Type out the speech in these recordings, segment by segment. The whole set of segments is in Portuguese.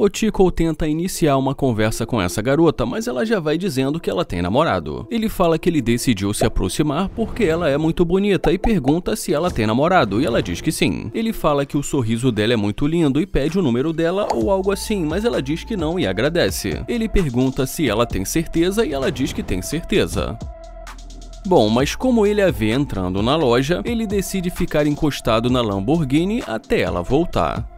O Tico tenta iniciar uma conversa com essa garota, mas ela já vai dizendo que ela tem namorado. Ele fala que ele decidiu se aproximar porque ela é muito bonita e pergunta se ela tem namorado, e ela diz que sim. Ele fala que o sorriso dela é muito lindo e pede o número dela ou algo assim, mas ela diz que não e agradece. Ele pergunta se ela tem certeza e ela diz que tem certeza. Bom, mas como ele a vê entrando na loja, ele decide ficar encostado na Lamborghini até ela voltar.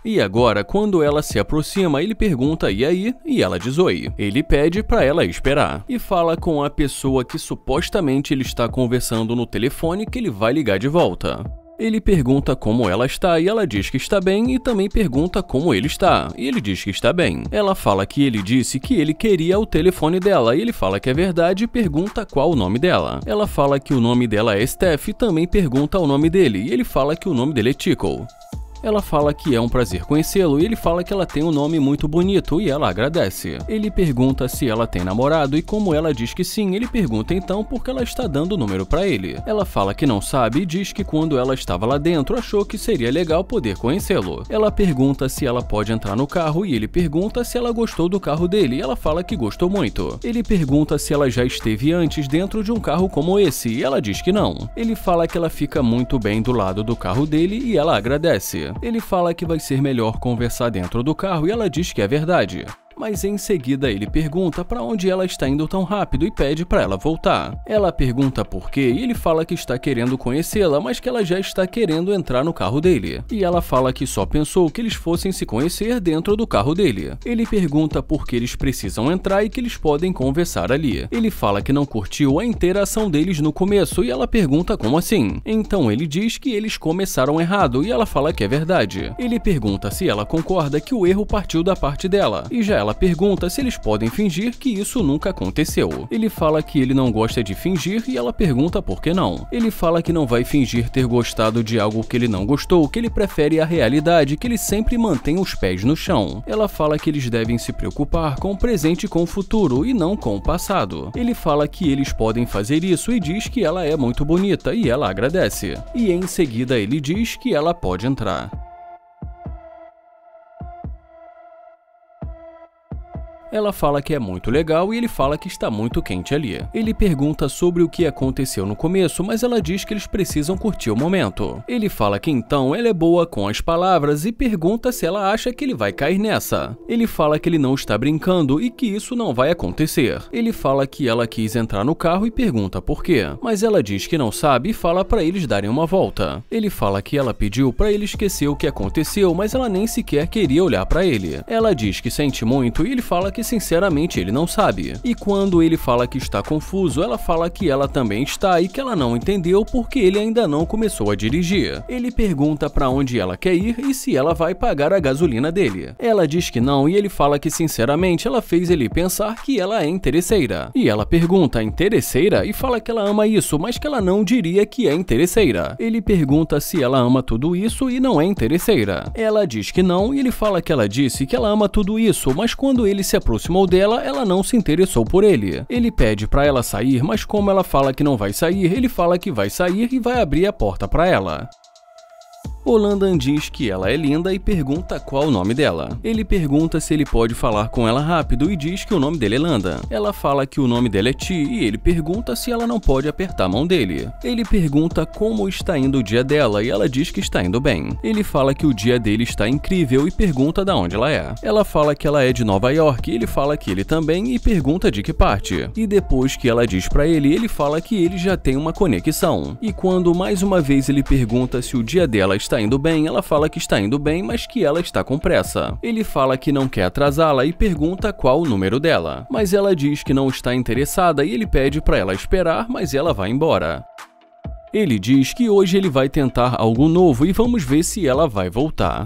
E agora, quando ela se aproxima, ele pergunta "e aí?" e ela diz oi. Ele pede pra ela esperar e fala com a pessoa que supostamente ele está conversando no telefone que ele vai ligar de volta. Ele pergunta como ela está e ela diz que está bem e também pergunta como ele está, e ele diz que está bem. Ela fala que ele disse que ele queria o telefone dela e ele fala que é verdade e pergunta qual o nome dela. Ela fala que o nome dela é Steph e também pergunta o nome dele e ele fala que o nome dele é Tico. Ela fala que é um prazer conhecê-lo e ele fala que ela tem um nome muito bonito e ela agradece. Ele pergunta se ela tem namorado e como ela diz que sim, ele pergunta então por que ela está dando o número pra ele. Ela fala que não sabe e diz que quando ela estava lá dentro achou que seria legal poder conhecê-lo. Ela pergunta se ela pode entrar no carro e ele pergunta se ela gostou do carro dele e ela fala que gostou muito. Ele pergunta se ela já esteve antes dentro de um carro como esse e ela diz que não. Ele fala que ela fica muito bem do lado do carro dele e ela agradece. Ele fala que vai ser melhor conversar dentro do carro e ela diz que é verdade. Mas em seguida ele pergunta para onde ela está indo tão rápido e pede para ela voltar. Ela pergunta por quê e ele fala que está querendo conhecê-la, mas que ela já está querendo entrar no carro dele. E ela fala que só pensou que eles fossem se conhecer dentro do carro dele. Ele pergunta por que eles precisam entrar e que eles podem conversar ali. Ele fala que não curtiu a interação deles no começo e ela pergunta como assim. Então ele diz que eles começaram errado e ela fala que é verdade. Ele pergunta se ela concorda que o erro partiu da parte dela e já ela pergunta se eles podem fingir que isso nunca aconteceu. Ele fala que ele não gosta de fingir e ela pergunta por que não. Ele fala que não vai fingir ter gostado de algo que ele não gostou, que ele prefere a realidade, que ele sempre mantém os pés no chão. Ela fala que eles devem se preocupar com o presente e com o futuro e não com o passado. Ele fala que eles podem fazer isso e diz que ela é muito bonita e ela agradece. E em seguida ele diz que ela pode entrar. Ela fala que é muito legal e ele fala que está muito quente ali. Ele pergunta sobre o que aconteceu no começo, mas ela diz que eles precisam curtir o momento. Ele fala que então ela é boa com as palavras e pergunta se ela acha que ele vai cair nessa. Ele fala que ele não está brincando e que isso não vai acontecer. Ele fala que ela quis entrar no carro e pergunta por quê, mas ela diz que não sabe e fala para eles darem uma volta. Ele fala que ela pediu para ele esquecer o que aconteceu, mas ela nem sequer queria olhar para ele. Ela diz que sente muito e ele fala que sinceramente ele não sabe. E quando ele fala que está confuso, ela fala que ela também está e que ela não entendeu porque ele ainda não começou a dirigir. Ele pergunta para onde ela quer ir e se ela vai pagar a gasolina dele. Ela diz que não e ele fala que sinceramente ela fez ele pensar que ela é interesseira. E ela pergunta interesseira e fala que ela ama isso, mas que ela não diria que é interesseira. Ele pergunta se ela ama tudo isso e não é interesseira. Ela diz que não e ele fala que ela disse que ela ama tudo isso, mas quando ele se aproximou dela, ela não se interessou por ele. Ele pede pra ela sair, mas como ela fala que não vai sair, ele fala que vai sair e vai abrir a porta pra ela. O Landan diz que ela é linda e pergunta qual o nome dela. Ele pergunta se ele pode falar com ela rápido e diz que o nome dele é Landan. Ela fala que o nome dela é Ti e ele pergunta se ela não pode apertar a mão dele. Ele pergunta como está indo o dia dela e ela diz que está indo bem. Ele fala que o dia dele está incrível e pergunta de onde ela é. Ela fala que ela é de Nova York e ele fala que ele também e pergunta de que parte. E depois que ela diz pra ele, ele fala que ele já tem uma conexão. E quando mais uma vez ele pergunta se o dia dela está indo bem, ela fala que está indo bem, mas que ela está com pressa. Ele fala que não quer atrasá-la e pergunta qual o número dela. Mas ela diz que não está interessada e ele pede para ela esperar, mas ela vai embora. Ele diz que hoje ele vai tentar algo novo e vamos ver se ela vai voltar.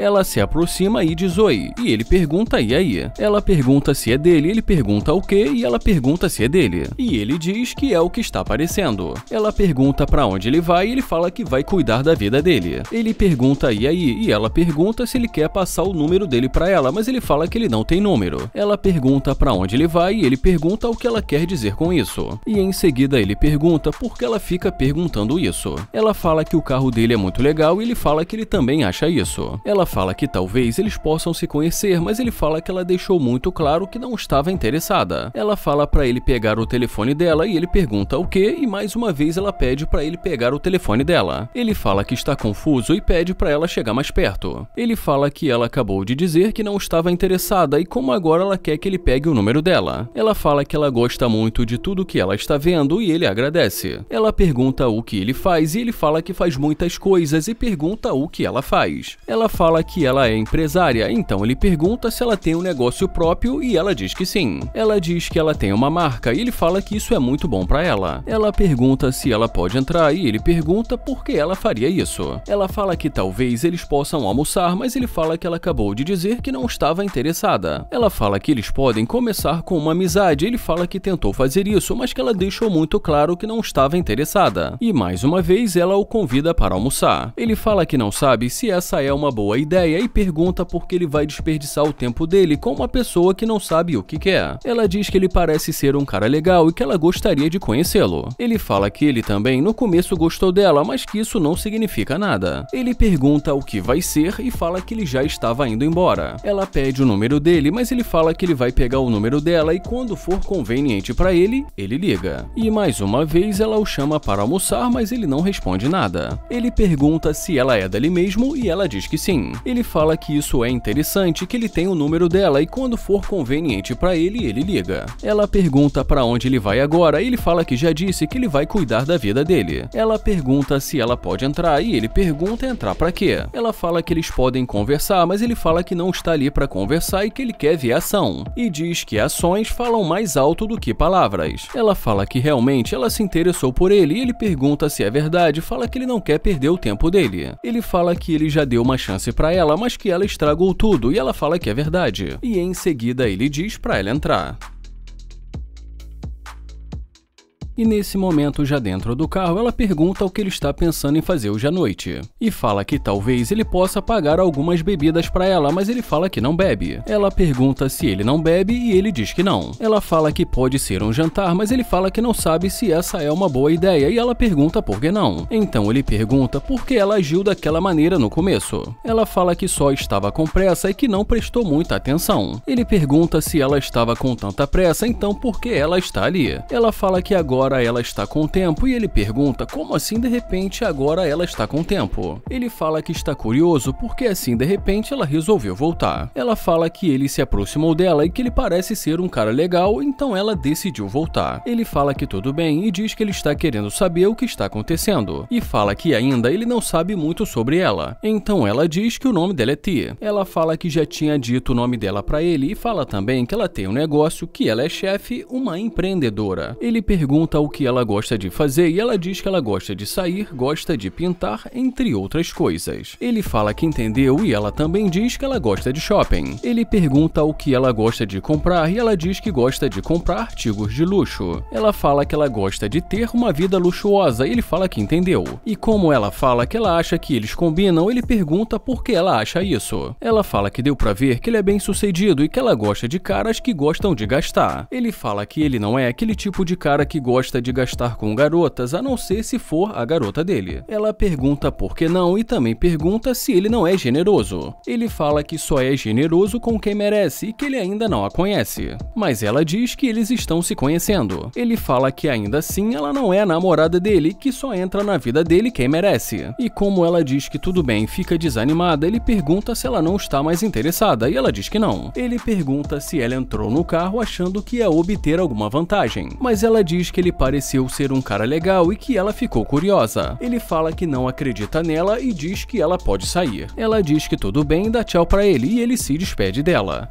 Ela se aproxima e diz oi, e ele pergunta e aí? Ela pergunta se é dele, ele pergunta o que e ela pergunta se é dele. E ele diz que é o que está aparecendo. Ela pergunta pra onde ele vai e ele fala que vai cuidar da vida dele. Ele pergunta e aí? E ela pergunta se ele quer passar o número dele pra ela, mas ele fala que ele não tem número. Ela pergunta pra onde ele vai e ele pergunta o que ela quer dizer com isso. E em seguida ele pergunta por que ela fica perguntando isso. Ela fala que o carro dele é muito legal e ele fala que ele também acha isso. Ela fala que talvez eles possam se conhecer, mas ele fala que ela deixou muito claro que não estava interessada. Ela fala pra ele pegar o telefone dela e ele pergunta o que e mais uma vez ela pede pra ele pegar o telefone dela. Ele fala que está confuso e pede pra ela chegar mais perto. Ele fala que ela acabou de dizer que não estava interessada e como agora ela quer que ele pegue o número dela. Ela fala que ela gosta muito de tudo que ela está vendo e ele agradece. Ela pergunta o que ele faz e ele fala que faz muitas coisas e pergunta o que ela faz. Ela fala que ela é empresária, então ele pergunta se ela tem um negócio próprio e ela diz que sim. Ela diz que ela tem uma marca e ele fala que isso é muito bom pra ela. Ela pergunta se ela pode entrar e ele pergunta por que ela faria isso. Ela fala que talvez eles possam almoçar, mas ele fala que ela acabou de dizer que não estava interessada. Ela fala que eles podem começar com uma amizade, ele fala que tentou fazer isso, mas que ela deixou muito claro que não estava interessada. E mais uma vez ela o convida para almoçar. Ele fala que não sabe se essa é uma boa ideia e pergunta por que ele vai desperdiçar o tempo dele com uma pessoa que não sabe o que quer. Ela diz que ele parece ser um cara legal e que ela gostaria de conhecê-lo. Ele fala que ele também no começo gostou dela, mas que isso não significa nada. Ele pergunta o que vai ser e fala que ele já estava indo embora. Ela pede o número dele, mas ele fala que ele vai pegar o número dela e quando for conveniente para ele, ele liga. E mais uma vez ela o chama para almoçar, mas ele não responde nada. Ele pergunta se ela é dali mesmo e ela diz que sim. Ele fala que isso é interessante, que ele tem o número dela e quando for conveniente para ele, ele liga. Ela pergunta para onde ele vai agora e ele fala que já disse que ele vai cuidar da vida dele. Ela pergunta se ela pode entrar e ele pergunta entrar para quê? Ela fala que eles podem conversar, mas ele fala que não está ali para conversar e que ele quer ver ação. E diz que ações falam mais alto do que palavras. Ela fala que realmente ela se interessou por ele e ele pergunta se é verdade, fala que ele não quer perder o tempo dele. Ele fala que ele já deu uma chance para ela, mas que ela estragou tudo e ela fala que é verdade. E em seguida ele diz para ela entrar. E nesse momento, já dentro do carro, ela pergunta o que ele está pensando em fazer hoje à noite. E fala que talvez ele possa pagar algumas bebidas para ela, mas ele fala que não bebe. Ela pergunta se ele não bebe e ele diz que não. Ela fala que pode ser um jantar, mas ele fala que não sabe se essa é uma boa ideia e ela pergunta por que não. Então ele pergunta por que ela agiu daquela maneira no começo. Ela fala que só estava com pressa e que não prestou muita atenção. Ele pergunta se ela estava com tanta pressa, então por que ela está ali? Ela fala que agora ela está com tempo e ele pergunta como assim de repente agora ela está com tempo. Ele fala que está curioso porque assim de repente ela resolveu voltar. Ela fala que ele se aproximou dela e que ele parece ser um cara legal, então ela decidiu voltar. Ele fala que tudo bem e diz que ele está querendo saber o que está acontecendo. E fala que ainda ele não sabe muito sobre ela. Então ela diz que o nome dela é T. Ela fala que já tinha dito o nome dela para ele e fala também que ela tem um negócio, que ela é chefe, uma empreendedora. Ele pergunta o que ela gosta de fazer e ela diz que ela gosta de sair, gosta de pintar, entre outras coisas. Ele fala que entendeu e ela também diz que ela gosta de shopping. Ele pergunta o que ela gosta de comprar e ela diz que gosta de comprar artigos de luxo. Ela fala que ela gosta de ter uma vida luxuosa e ele fala que entendeu. E como ela fala que ela acha que eles combinam, ele pergunta por que ela acha isso. Ela fala que deu pra ver que ele é bem sucedido e que ela gosta de caras que gostam de gastar. Ele fala que ele não é aquele tipo de cara que gosta de gastar com garotas, a não ser se for a garota dele. Ela pergunta por que não e também pergunta se ele não é generoso. Ele fala que só é generoso com quem merece e que ele ainda não a conhece. Mas ela diz que eles estão se conhecendo. Ele fala que ainda assim ela não é a namorada dele e que só entra na vida dele quem merece. E como ela diz que tudo bem, fica desanimada, ele pergunta se ela não está mais interessada e ela diz que não. Ele pergunta se ela entrou no carro achando que ia obter alguma vantagem, mas ela diz que ele pareceu ser um cara legal e que ela ficou curiosa. Ele fala que não acredita nela e diz que ela pode sair. Ela diz que tudo bem, dá tchau pra ele e ele se despede dela.